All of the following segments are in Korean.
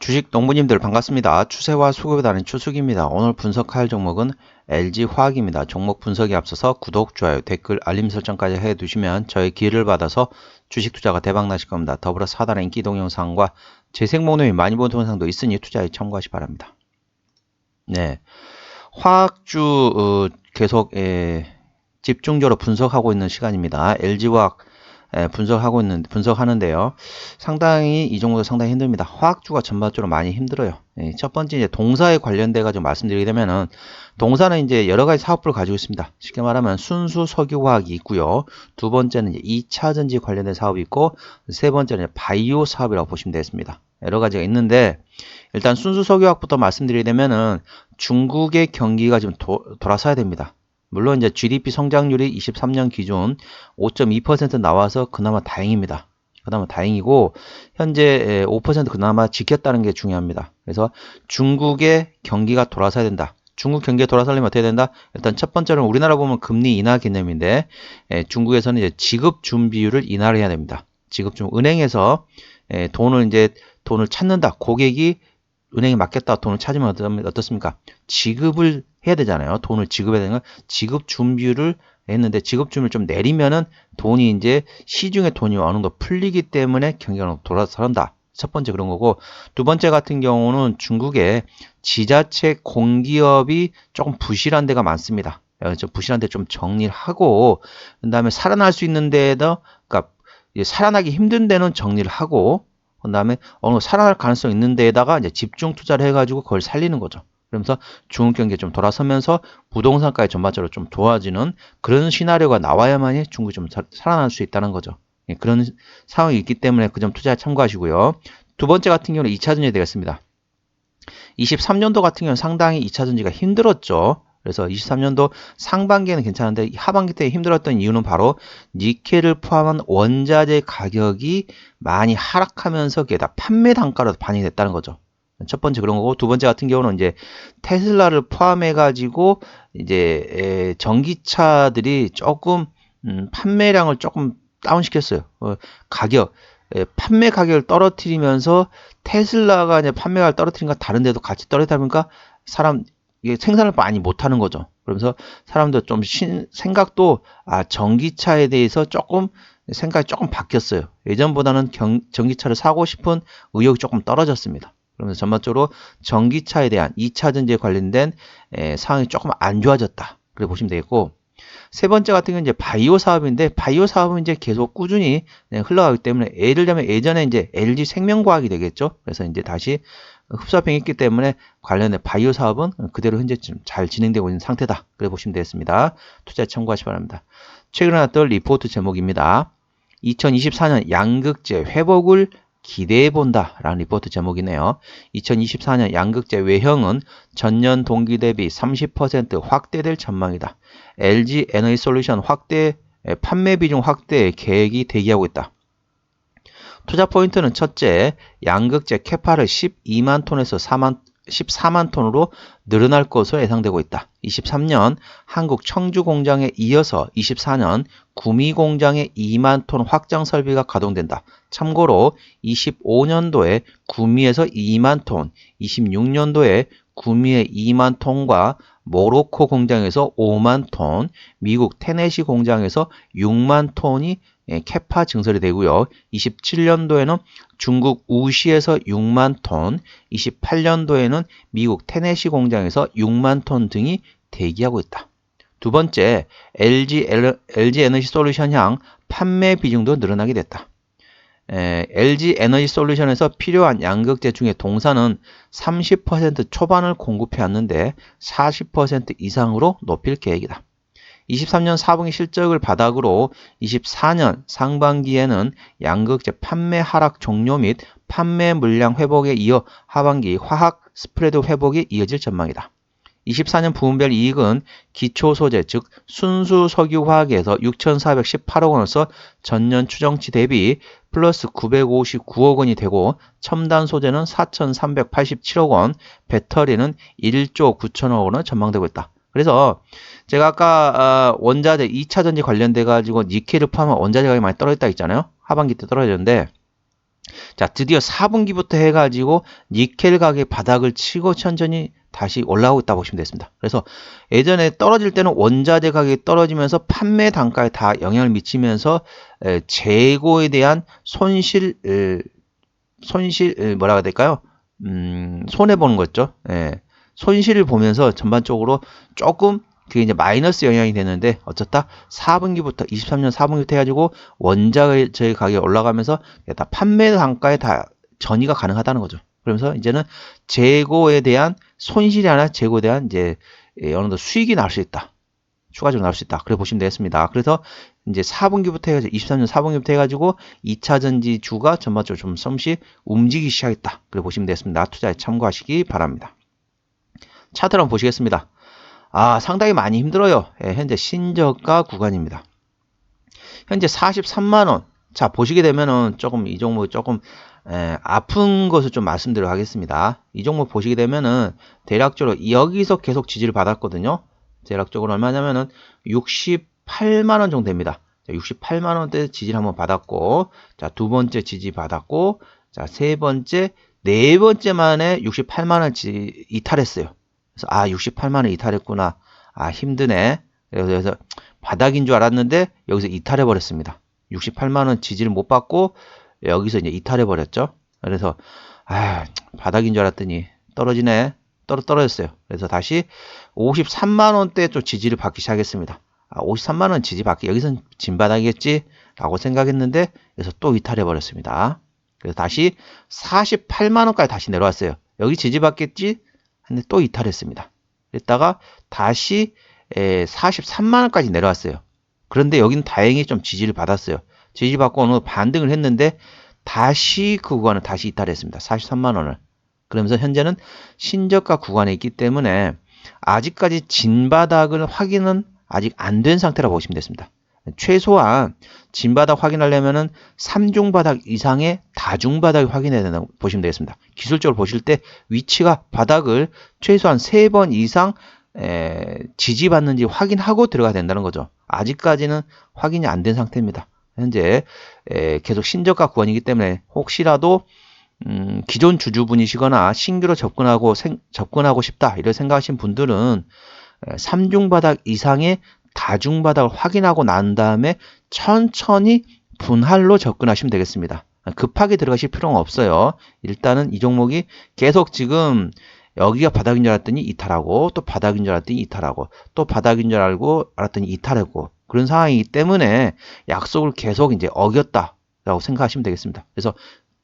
주식 농부님들 반갑습니다. 추세와 수급에 따른 추측입니다. 오늘 분석할 종목은 LG화학입니다. 종목 분석에 앞서서 구독, 좋아요, 댓글, 알림 설정까지 해두시면 저의 기회를 받아서 주식 투자가 대박 나실 겁니다. 더불어 사단의 인기 동영상과 재생 목록이 많이 본 동영상도 있으니 투자에 참고하시 바랍니다. 네, 화학주 계속 집중적으로 분석하고 있는 시간입니다. LG화학 분석하는데요. 상당히 이 종목도 상당히 힘듭니다. 화학주가 전반적으로 많이 힘들어요. 첫 번째 이제 동사에 관련돼 가지고 말씀드리게 되면은 동사는 이제 여러 가지 사업부를 가지고 있습니다. 쉽게 말하면 순수 석유화학이 있고요. 두 번째는 이제 2차 전지 관련된 사업이 있고 세 번째는 바이오 사업이라고 보시면 되겠습니다. 여러 가지가 있는데 일단 순수 석유화학부터 말씀드리게 되면은 중국의 경기가 지금 돌아서야 됩니다. 물론 이제 GDP 성장률이 23년 기준 5.2% 나와서 그나마 다행입니다. 그나마 다행이고 현재 5% 그나마 지켰다는 게 중요합니다. 그래서 중국의 경기가 돌아서야 된다. 중국 경기가 돌아서려면 어떻게 된다? 일단 첫 번째는 우리나라 보면 금리 인하 개념인데 중국에서는 이제 지급 준비율을 인하를 해야 됩니다. 지급 준 은행에서 돈을 찾는다. 고객이 은행에 맡겼다 돈을 찾으면 어떻습니까? 지급을 해야 되잖아요. 돈을 지급해야 되는 건 지급 준비율을 했는데 지급 준비를 좀 내리면은 돈이 이제 시중에 돈이 어느 정도 풀리기 때문에 경기가 돌아선다. 첫 번째 그런 거고 두 번째 같은 경우는 중국의 지자체 공기업이 조금 부실한 데가 많습니다. 좀 부실한 데 좀 정리를 하고 그다음에 살아날 수 있는 데에다 그러니까 살아나기 힘든 데는 정리를 하고 그다음에 어느 살아날 가능성 있는 데에다가 이제 집중 투자를 해가지고 그걸 살리는 거죠. 그러면서 중국 경기가 좀 돌아서면서 부동산까지 전반적으로 좀 좋아지는 그런 시나리오가 나와야만이 중국이 좀 살아날 수 있다는 거죠. 그런 상황이 있기 때문에 그 점 투자에 참고하시고요. 두 번째 같은 경우는 2차 전지 되겠습니다. 23년도 같은 경우는 상당히 2차 전지가 힘들었죠. 그래서 23년도 상반기에는 괜찮은데 하반기 때 힘들었던 이유는 바로 니켈을 포함한 원자재 가격이 많이 하락하면서 그게 다 판매 단가로 반영이 됐다는 거죠. 첫 번째 그런 거고 두 번째 같은 경우는 이제 테슬라를 포함해 가지고 이제 전기차들이 조금 판매량을 조금 다운시켰어요. 판매 가격을 떨어뜨리면서 테슬라가 이제 판매가를 떨어뜨린가 다른 데도 같이 떨어뜨리다 보니까 이게 생산을 많이 못하는 거죠. 그러면서 사람들 좀 생각도 전기차에 대해서 생각이 조금 바뀌었어요. 예전보다는 전기차를 사고 싶은 의욕이 조금 떨어졌습니다. 그러면서 전반적으로 전기차에 대한 2차 전지에 관련된 상황이 조금 안 좋아졌다. 그렇게 보시면 되겠고 세 번째 같은 경우는 이제 바이오 사업인데 바이오 사업은 이제 계속 꾸준히 흘러가기 때문에 예를 들면 예전에 이제 LG 생명과학이 되겠죠. 그래서 이제 다시 흡사병했기 때문에 관련된 바이오 사업은 그대로 현재 잘 진행되고 있는 상태다. 그래 보시면 되겠습니다. 투자에 참고하시 기 바랍니다. 최근에 나왔던 리포트 제목입니다. 2024년 양극재 회복을 기대해본다 라는 리포트 제목이네요. 2024년 양극재 외형은 전년 동기 대비 30% 확대될 전망이다. LG 에너지솔루션 판매 비중 확대 계획이 대기하고 있다. 투자 포인트는 첫째, 양극재 캐파를 12만 톤에서 14만 톤으로 늘어날 것으로 예상되고 있다. 23년 한국 청주 공장에 이어서 24년 구미 공장에 2만 톤 확장 설비가 가동된다. 참고로 25년도에 구미에서 2만 톤, 26년도에 구미의 2만 톤과 모로코 공장에서 5만 톤, 미국 테네시 공장에서 6만 톤이 캐파 증설이 되고요. 27년도에는 중국 우시에서 6만 톤, 28년도에는 미국 테네시 공장에서 6만 톤 등이 대기하고 있다. 두 번째, LG 에너지 솔루션 향 판매 비중도 늘어나게 됐다. LG 에너지 솔루션에서 필요한 양극재 중에 동사는 30% 초반을 공급해 왔는데 40% 이상으로 높일 계획이다. 23년 4분기 실적을 바닥으로 24년 상반기에는 양극재 판매 하락 종료 및 판매 물량 회복에 이어 하반기 화학 스프레드 회복이 이어질 전망이다. 24년 부문별 이익은 기초소재 즉 순수 석유화학에서 6,418억 원으로서 전년 추정치 대비 플러스 959억 원이 되고 첨단 소재는 4,387억 원, 배터리는 1조 9천억 원을 전망되고 있다. 그래서 제가 아까 원자재 2차 전지 관련돼 가지고 니켈을 포함한 원자재 가격이 많이 떨어졌다 했잖아요. 하반기 때 떨어졌는데 자, 드디어 4분기부터 해가지고 니켈 가격 바닥을 치고 천천히 다시 올라오고 있다고 보시면 되겠습니다. 그래서 예전에 떨어질 때는 원자재 가격이 떨어지면서 판매 단가에 다 영향을 미치면서 재고에 대한 손실 뭐라고 해야 될까요? 손해보는 거죠. 예. 손실을 보면서 전반적으로 조금 그게 이제 마이너스 영향이 되는데 어쩌다 4분기부터 23년 4분기부터 해가지고 원자재 가격이 올라가면서 다 판매 단가에 다 전이가 가능하다는 거죠. 그러면서 이제는 재고에 대한 손실이 아니라 재고에 대한 이제 어느 정도 수익이 나올 수 있다. 추가적으로 나올 수 있다. 그래 보시면 되겠습니다. 그래서 이제 4분기부터 해가지고 23년 4분기부터 해가지고 2차전지 주가 전반적으로 좀 조금씩 움직이기 시작했다. 그래 보시면 되겠습니다. 투자에 참고하시기 바랍니다. 차트를 한번 보시겠습니다. 상당히 많이 힘들어요. 현재 신저가 구간입니다. 현재 43만원. 자, 보시게 되면은 조금 이 종목 조금 아픈 것을 좀 말씀드려 하겠습니다. 이 종목 보시게 되면은 대략적으로 여기서 계속 지지를 받았거든요. 대략적으로 얼마냐면은 68만원 정도 됩니다. 68만원대 지지를 한번 받았고, 자, 두 번째 지지 받았고, 자, 세 번째, 네 번째 만에 68만원 이탈했어요. 그래서 68만원 이탈했구나. 힘드네. 그래서 바닥인 줄 알았는데 여기서 이탈해 버렸습니다. 68만원 지지를 못 받고 여기서 이제 이탈해 버렸죠. 그래서 바닥인 줄 알았더니 떨어지네. 떨어졌어요. 그래서 다시 53만원대 좀 지지를 받기 시작했습니다. 53만원 지지 받기 여기선 진바닥이겠지 라고 생각했는데 그래서 또 이탈해 버렸습니다. 그래서 다시 48만원까지 다시 내려왔어요. 여기 지지 받겠지 근데 또 이탈했습니다. 그랬다가 다시 43만원까지 내려왔어요. 그런데 여기는 다행히 좀 지지를 받았어요. 지지 받고 어느 반등을 했는데 다시 그 구간을 다시 이탈했습니다. 43만원을. 그러면서 현재는 신저가 구간에 있기 때문에 아직까지 진바닥을 확인은 아직 안 된 상태라고 보시면 됐습니다. 최소한 진바닥 확인하려면은 3중바닥 이상의 다중바닥을 확인해야 된다고 보시면 되겠습니다. 기술적으로 보실 때 위치가 바닥을 최소한 3번 이상 지지받는지 확인하고 들어가야 된다는 거죠. 아직까지는 확인이 안 된 상태입니다. 현재 계속 신저가 구간이기 때문에 혹시라도 기존 주주분이시거나 신규로 접근하고 싶다 이런 생각하신 분들은 3중바닥 이상의 다중바닥을 확인하고 난 다음에 천천히 분할로 접근하시면 되겠습니다. 급하게 들어가실 필요는 없어요. 일단은 이 종목이 계속 지금 여기가 바닥인 줄 알았더니 이탈하고 또 바닥인 줄 알았더니 이탈하고 또 바닥인 줄 알았더니 이탈하고 그런 상황이기 때문에 약속을 계속 이제 어겼다라고 생각하시면 되겠습니다. 그래서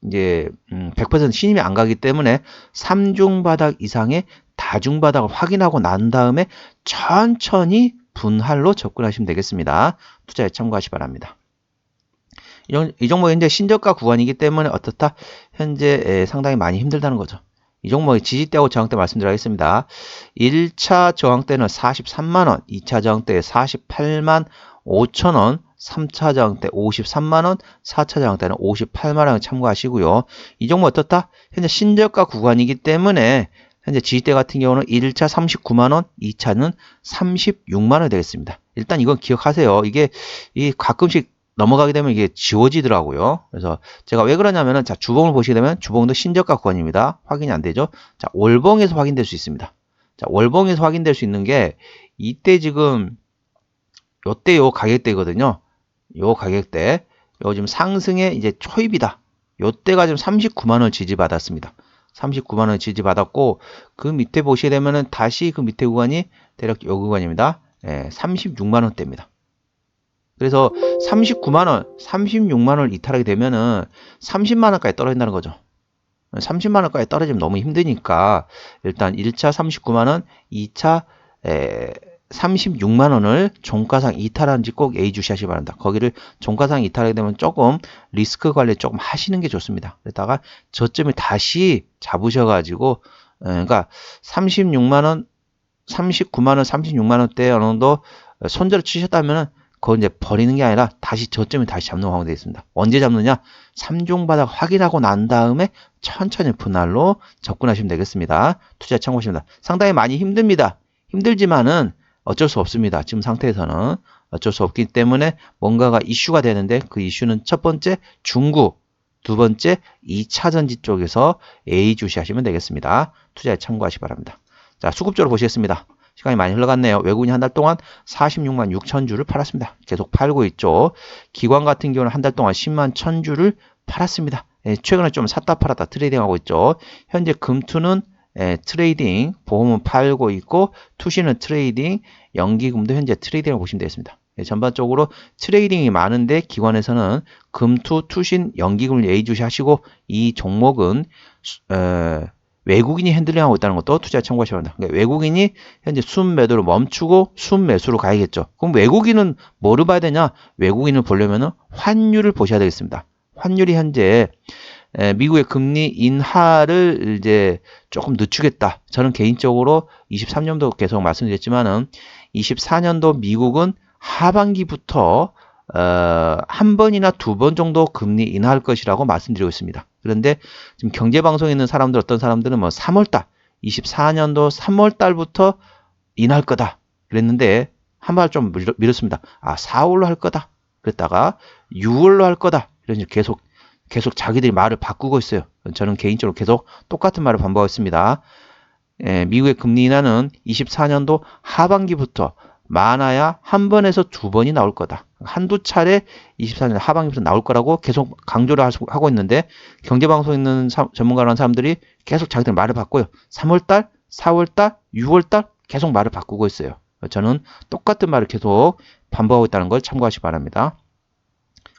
이제 100% 신임이 안 가기 때문에 3중 바닥 이상의 다중 바닥을 확인하고 난 다음에 천천히 분할로 접근하시면 되겠습니다. 투자에 참고하시 바랍니다. 이 종목이 현재 신저가 구간이기 때문에 어떻다? 현재 상당히 많이 힘들다는 거죠. 이 종목의 지지대하고 저항대 말씀드리겠습니다. 1차 저항대는 43만원, 2차 저항대 48만 5천원, 3차 저항대 53만원, 4차 저항대는 58만원 참고하시고요. 이 종목 어떻다? 현재 신저가 구간이기 때문에 현재 지지대 같은 경우는 1차 39만원, 2차는 36만원 되겠습니다. 일단 이건 기억하세요. 이게 가끔씩 넘어가게 되면 이게 지워지더라고요. 그래서 제가 왜 그러냐면은 자, 주봉을 보시게 되면 주봉도 신저가 구간입니다. 확인이 안 되죠. 자, 월봉에서 확인될 수 있습니다. 자, 월봉에서 확인될 수 있는 게 이때 지금 요때 요 가격대거든요. 요 가격대. 요 지금 상승의 이제 초입이다. 요때가 지금 39만원 지지받았습니다. 39만원 지지받았고 그 밑에 보시게 되면은 다시 그 밑에 구간이 대략 요 구간입니다. 36만원대입니다. 그래서 39만원, 36만원을 이탈하게 되면은 30만원까지 떨어진다는 거죠. 30만원까지 떨어지면 너무 힘드니까 일단 1차 39만원, 2차 36만원을 종가상 이탈하는지 꼭 예의주시하시기 바랍니다. 거기를 종가상 이탈하게 되면 조금 리스크 관리 조금 하시는 게 좋습니다. 그러다가 저점을 다시 잡으셔가지고 그러니까 36만원, 39만원, 36만원대 어느 정도 손절을 치셨다면 그건 이제 버리는 게 아니라 다시 저점을 다시 잡는 방법이 되겠습니다. 언제 잡느냐? 3종 바닥 확인하고 난 다음에 천천히 분할로 접근하시면 되겠습니다. 투자 참고하십니다. 상당히 많이 힘듭니다. 힘들지만은 어쩔 수 없습니다. 지금 상태에서는 어쩔 수 없기 때문에 뭔가가 이슈가 되는데 그 이슈는 첫 번째 중국, 두 번째 2차전지 쪽에서 A 주시하시면 되겠습니다. 투자에 참고하시기 바랍니다. 자, 수급적으로 보시겠습니다. 시간이 많이 흘러갔네요. 외국인이 한 달 동안 46만 6천 주를 팔았습니다. 계속 팔고 있죠. 기관 같은 경우는 한 달 동안 10만 1천 주를 팔았습니다. 최근에 좀 샀다 팔았다 트레이딩하고 있죠. 현재 금투는 트레이딩, 보험은 팔고 있고 투시는 트레이딩, 연기금도 현재 트레이딩을 보시면 되겠습니다. 전반적으로 트레이딩이 많은데 기관에서는 금투, 투신, 연기금을 예의주시 하시고 이 종목은 외국인이 핸들링하고 있다는 것도 투자에 참고하셔야 합니다. 그러니까 외국인이 현재 순매도를 멈추고 순매수로 가야겠죠. 그럼 외국인은 뭐를 봐야 되냐? 외국인을 보려면 환율을 보셔야 되겠습니다. 환율이 현재 미국의 금리 인하를 이제 조금 늦추겠다. 저는 개인적으로 23년도 계속 말씀드렸지만은 24년도 미국은 하반기부터 한 번이나 두 번 정도 금리 인하할 것이라고 말씀드리고 있습니다. 그런데 지금 경제방송에 있는 사람들, 어떤 사람들은 뭐 3월달, 24년도 3월달부터 인하할 거다. 그랬는데 한 발 좀 미뤘습니다. 4월로 할 거다. 그랬다가 6월로 할 거다. 이런 식으로 계속 자기들이 말을 바꾸고 있어요. 저는 개인적으로 계속 똑같은 말을 반복하고 있습니다. 미국의 금리 인하는 24년도 하반기부터 많아야 한 번에서 두 번이 나올 거다. 한두 차례 24년 하반기부터 나올 거라고 계속 강조를 하고 있는데 경제방송에 있는 전문가라는 사람들이 계속 자기들 말을 바꿔요. 3월달, 4월달, 6월달 계속 말을 바꾸고 있어요. 저는 똑같은 말을 계속 반복하고 있다는 걸 참고하시기 바랍니다.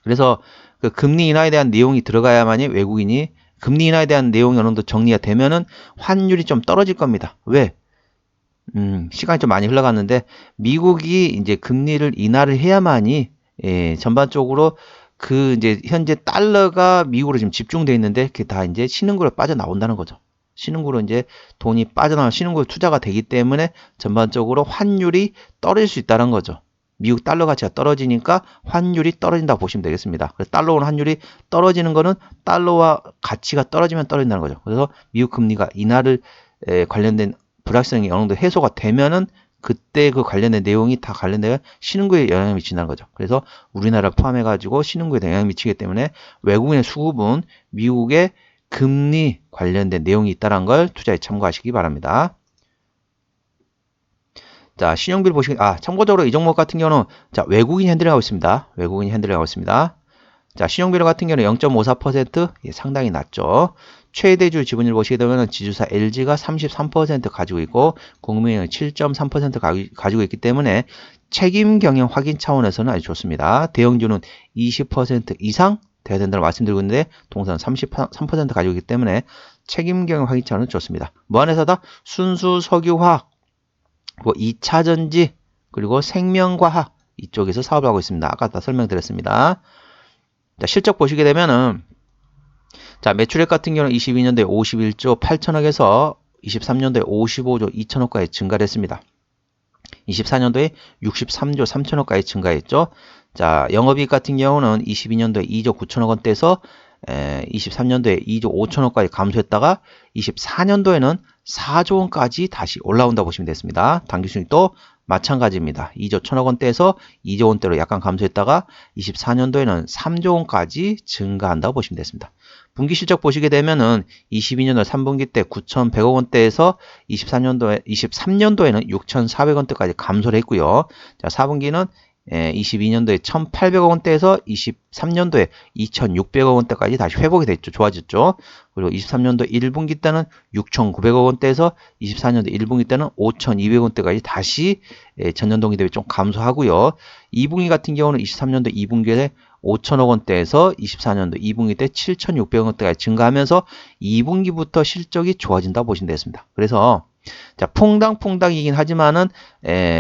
그래서 그 금리 인하에 대한 내용이 들어가야만이 외국인이 금리 인하에 대한 내용이 어느 정도 정리가 되면은 환율이 좀 떨어질 겁니다. 왜? 시간이 좀 많이 흘러갔는데 미국이 이제 금리를 인하를 해야만이 전반적으로 그 이제 현재 달러가 미국으로 지금 집중돼 있는데 그게 다 이제 신흥국으로 빠져나온다는 거죠. 신흥국으로 이제 돈이 빠져나와 신흥국에 투자가 되기 때문에 전반적으로 환율이 떨어질 수 있다는 거죠. 미국 달러 가치가 떨어지니까 환율이 떨어진다고 보시면 되겠습니다. 그래서 달러 원 환율이 떨어지는 거는 달러와 가치가 떨어지면 떨어진다는 거죠. 그래서 미국 금리가 인하를 관련된 불확실성이 어느 정도 해소가 되면은 그때 그 관련된 내용이 다 관련되어 신흥국에 영향을 미친다는 거죠. 그래서 우리나라를 포함해가지고 신흥국에 영향을 미치기 때문에 외국인의 수급은 미국의 금리 관련된 내용이 있다는 걸 투자에 참고하시기 바랍니다. 자, 신용비를 참고적으로 이 종목 같은 경우는 자, 외국인이 핸들링하고 있습니다. 외국인이 핸들링하고 있습니다. 자, 신용비율 같은 경우는 0.54%, 상당히 낮죠. 최대주 지분율 보시게 되면 지주사 LG가 33% 가지고 있고 국민은행 7.3% 가지고 있기 때문에 책임 경영 확인 차원에서는 아주 좋습니다. 대형주는 20% 이상 돼야 된다고 말씀드리고 있는데 동사는 33% 가지고 있기 때문에 책임 경영 확인 차원은 좋습니다. 무한회사다 순수 석유화학, 2차전지, 그리고 생명과학 이쪽에서 사업을 하고 있습니다. 아까 다 설명드렸습니다. 자, 실적 보시게 되면은 자, 매출액 같은 경우는 22년도에 51조 8천억에서 23년도에 55조 2천억까지 증가를 했습니다. 24년도에 63조 3천억까지 증가했죠. 자, 영업이익 같은 경우는 22년도에 2조 9천억 원대에서 23년도에 2조 5천억까지 감소했다가 24년도에는 4조 원까지 다시 올라온다고 보시면 되겠습니다. 당기순이익도 마찬가지입니다. 2조 1천억 원대에서 2조 원대로 약간 감소했다가 24년도에는 3조 원까지 증가한다고 보시면 되겠습니다. 분기 실적 보시게 되면은 22년도 3분기 때 9,100억 원대에서 23년도에는 6,400원대까지 감소를 했고요. 자, 4분기는 22년도에 1,800억 원대에서 23년도에 2,600억 원대까지 다시 회복이 됐죠. 좋아졌죠. 그리고 23년도 1분기 때는 6,900억 원대에서 24년도 1분기 때는 5,200억 원대까지 다시 전년 동기 대비 좀 감소하고요. 2분기 같은 경우는 23년도 2분기에 5천억 원대에서 24년도 2분기 때 7,600억 원대까지 증가하면서 2분기부터 실적이 좋아진다고 보시면 되겠습니다. 그래서 자, 퐁당퐁당이긴 하지만은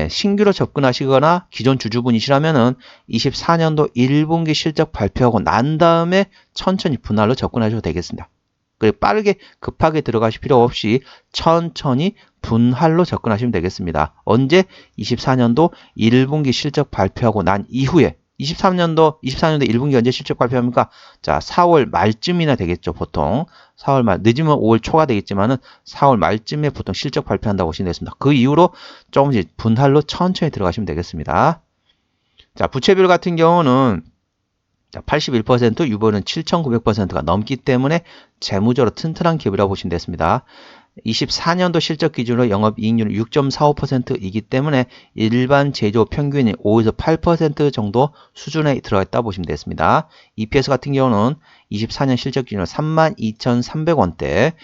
신규로 접근하시거나 기존 주주분이시라면은 24년도 1분기 실적 발표하고 난 다음에 천천히 분할로 접근하셔도 되겠습니다. 그리고 빠르게 급하게 들어가실 필요 없이 천천히 분할로 접근하시면 되겠습니다. 언제? 24년도 1분기 실적 발표하고 난 이후에 24년도 1분기 언제 실적 발표합니까? 자, 4월 말쯤이나 되겠죠, 보통. 4월 말, 늦으면 5월 초가 되겠지만은 4월 말쯤에 보통 실적 발표한다고 보시면 되겠습니다. 그 이후로 조금씩 분할로 천천히 들어가시면 되겠습니다. 자, 부채비율 같은 경우는 자, 81%, 유보는 7,900%가 넘기 때문에 재무적으로 튼튼한 기업이라고 보시면 됐습니다. 24년도 실적 기준으로 영업이익률은 6.45%이기 때문에 일반 제조업 평균이 5에서 8% 정도 수준에 들어가 있다 보시면 되겠습니다. EPS 같은 경우는 24년 실적 기준으로 32,300원대,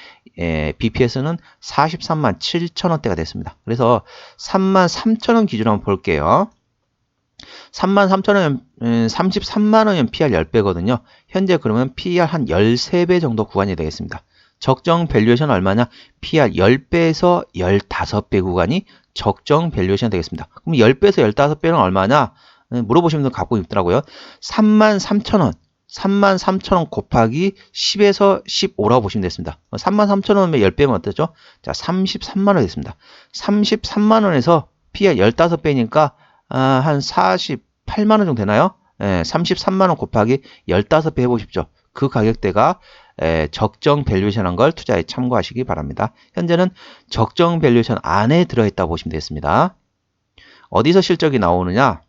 BPS는 43만 7천원대가 됐습니다. 그래서 33,000원 기준으로 한번 볼게요. 33,000원, 33만원이면 PR 10배거든요. 현재 그러면 PR 한 13배 정도 구간이 되겠습니다. 적정 밸류에이션 얼마냐? PR 10배에서 15배 구간이 적정 밸류에이션 되겠습니다. 그럼 10배에서 15배는 얼마냐? 물어보시면 갖고 있더라고요. 33,000원. 33,000원 곱하기 10에서 15라고 보시면 되겠습니다. 33,000원이면 10배면 어떠죠? 자, 33만원 됐습니다. 33만원에서 PR 15배니까 한 48만원 정도 되나요? 33만원 곱하기 15배 해보십시오. 그 가격대가 적정 밸류에이션한 걸 투자에 참고하시기 바랍니다. 현재는 적정 밸류에이션 안에 들어있다고 보시면 되겠습니다. 어디서 실적이 나오느냐?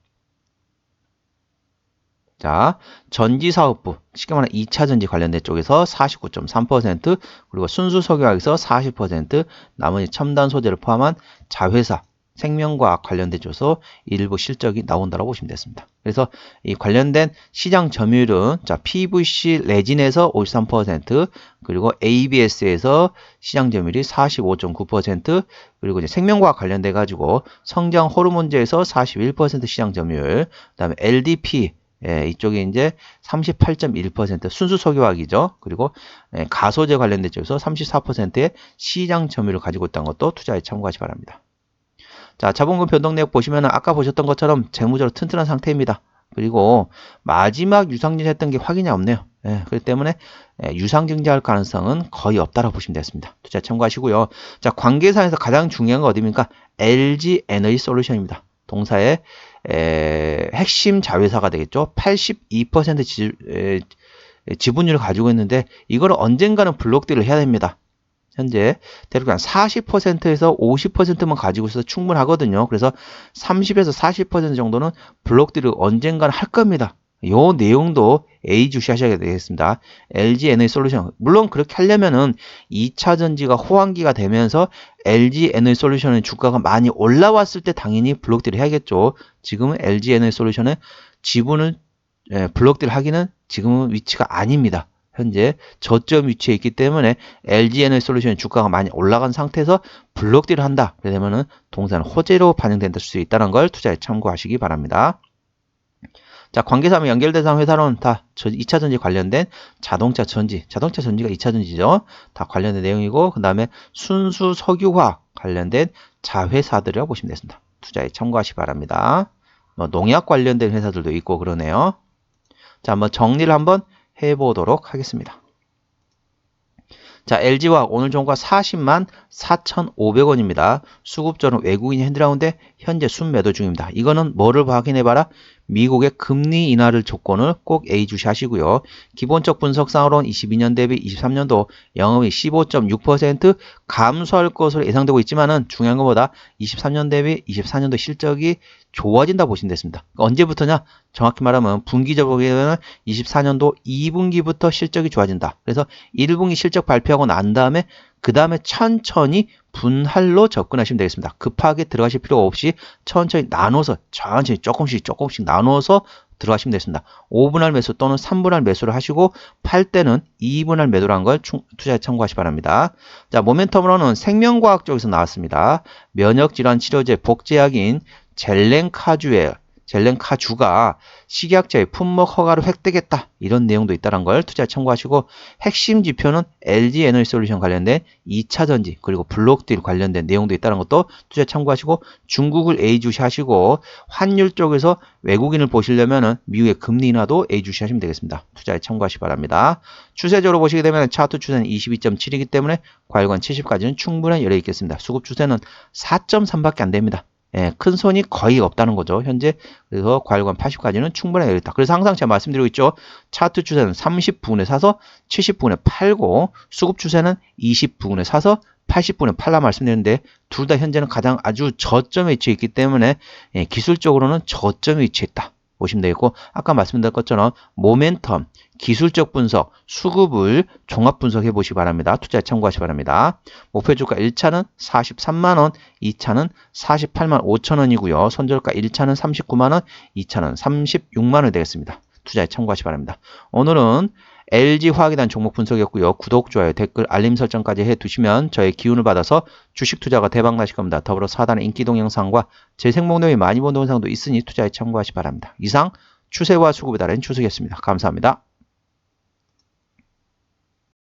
자, 전지사업부, 쉽게 말하면 2차전지 관련된 쪽에서 49.3%, 그리고 순수석유화학에서 40%, 나머지 첨단 소재를 포함한 자회사, 생명과학 관련된 쪽에서 일부 실적이 나온다고 보시면 됐습니다. 그래서 이 관련된 시장 점유율은 자, PVC 레진에서 53%, 그리고 ABS에서 시장 점유율이 45.9%, 그리고 이제 생명과학 관련돼 가지고 성장 호르몬제에서 41% 시장 점유율, 그다음에 LDP 이쪽에 이제 38.1% 순수 석유화학이죠. 그리고 가소제 관련된 쪽에서 34%의 시장 점유율을 가지고 있다는 것도 투자에 참고하시 바랍니다. 자, 자본금 변동 내역 보시면 아까 보셨던 것처럼 재무적으로 튼튼한 상태입니다. 그리고 마지막 유상증자 했던 게 확인이 없네요. 그렇기 때문에 유상증자할 가능성은 거의 없다라고 보시면 되겠습니다. 투자 참고하시고요. 자, 관계사에서 가장 중요한 건 어디입니까? LG 에너지 솔루션입니다. 동사의 핵심 자회사가 되겠죠. 82% 지분율을 가지고 있는데 이걸 언젠가는 블록딜을 해야 됩니다. 현재 대략 한 40%에서 50%만 가지고 있어서 충분하거든요. 그래서 30에서 40% 정도는 블록딜을 언젠가는 할 겁니다. 요 내용도 예의주시하셔야 되겠습니다. LG 에너지 솔루션. 물론 그렇게 하려면은 2차 전지가 호황기가 되면서 LG 에너지 솔루션의 주가가 많이 올라왔을 때 당연히 블록딜을 해야겠죠. 지금은 LG 에너지 솔루션의 지분을 블록딜 하기는 지금은 위치가 아닙니다. 현재 저점 위치에 있기 때문에 LG 에너지 솔루션의 주가가 많이 올라간 상태에서 블록딜을 한다. 그러면은 동사는 호재로 반영된다 수 있다는 걸 투자에 참고하시기 바랍니다. 자, 관계사면 연결대상 회사로는 다 2차 전지 관련된 자동차 전지가 2차 전지죠. 다 관련된 내용이고, 그 다음에 순수 석유화 관련된 자회사들이라고 보시면 되겠습니다. 투자에 참고하시기 바랍니다. 농약 관련된 회사들도 있고 그러네요. 자, 한번 정리를 한번 해보도록 하겠습니다. 자, LG화학 오늘 종가 400만 4,500원입니다. 수급절은 외국인이 핸들하운데 현재 순매도 중입니다. 이거는 뭐를 확인해봐라? 미국의 금리 인하를 조건을 꼭 예의주시하시고요. 기본적 분석상으로는 22년 대비 23년도 영업이 15.6% 감소할 것으로 예상되고 있지만은 중요한 것보다 23년 대비 24년도 실적이 좋아진다 보시면 됐습니다. 언제부터냐? 정확히 말하면 분기적으로는 24년도 2분기부터 실적이 좋아진다. 그래서 1분기 실적 발표하고 난 다음에 그 다음에 천천히 분할로 접근하시면 되겠습니다. 급하게 들어가실 필요 없이 천천히 나눠서 천천히 조금씩 나눠서 들어가시면 되겠습니다. 5분할 매수 또는 3분할 매수를 하시고 팔 때는 2분할 매도라는 걸 투자에 참고하시기 바랍니다. 자, 모멘텀으로는 생명과학 쪽에서 나왔습니다. 면역질환 치료제 복제약인 젤렌카주가 식약처의 품목 허가를 획득했다. 이런 내용도 있다는 걸 투자에 참고하시고 핵심 지표는 LG 에너지 솔루션 관련된 2차 전지 그리고 블록딜 관련된 내용도 있다는 것도 투자에 참고하시고 중국을 예의주시하시고 환율 쪽에서 외국인을 보시려면은 미국의 금리 인하도 예의주시하시면 되겠습니다. 투자에 참고하시기 바랍니다. 추세적으로 보시게 되면 차트 추세는 22.7이기 때문에 과열관 70까지는 충분한 여력이 있겠습니다. 수급 추세는 4.3밖에 안 됩니다. 큰 손이 거의 없다는 거죠. 현재 그래서 과열관 80까지는 충분히 되겠다. 그래서 항상 제가 말씀드리고 있죠. 차트 추세는 30분에 사서 70분에 팔고 수급 추세는 20분에 사서 80분에 팔라 말씀드렸는데 둘 다 현재는 가장 아주 저점에 위치해 있기 때문에 기술적으로는 저점에 위치해 있다. 보시면 되겠고 아까 말씀드린 것처럼 모멘텀, 기술적 분석, 수급을 종합 분석해 보시기 바랍니다. 투자에 참고하시기 바랍니다. 목표주가 1차는 43만원, 2차는 48만 5천원이고요. 손절가 1차는 39만원, 2차는 36만원 되겠습니다. 투자에 참고하시기 바랍니다. 오늘은 LG화학이란 종목 분석이었고요. 구독, 좋아요, 댓글, 알림 설정까지 해두시면 저의 기운을 받아서 주식 투자가 대박 나실 겁니다. 더불어 사단의 인기 동영상과 제 생목 내용이 많이 본 동영상도 있으니 투자에 참고하시기 바랍니다. 이상 추세와 수급에 따른 추석이었습니다. 감사합니다.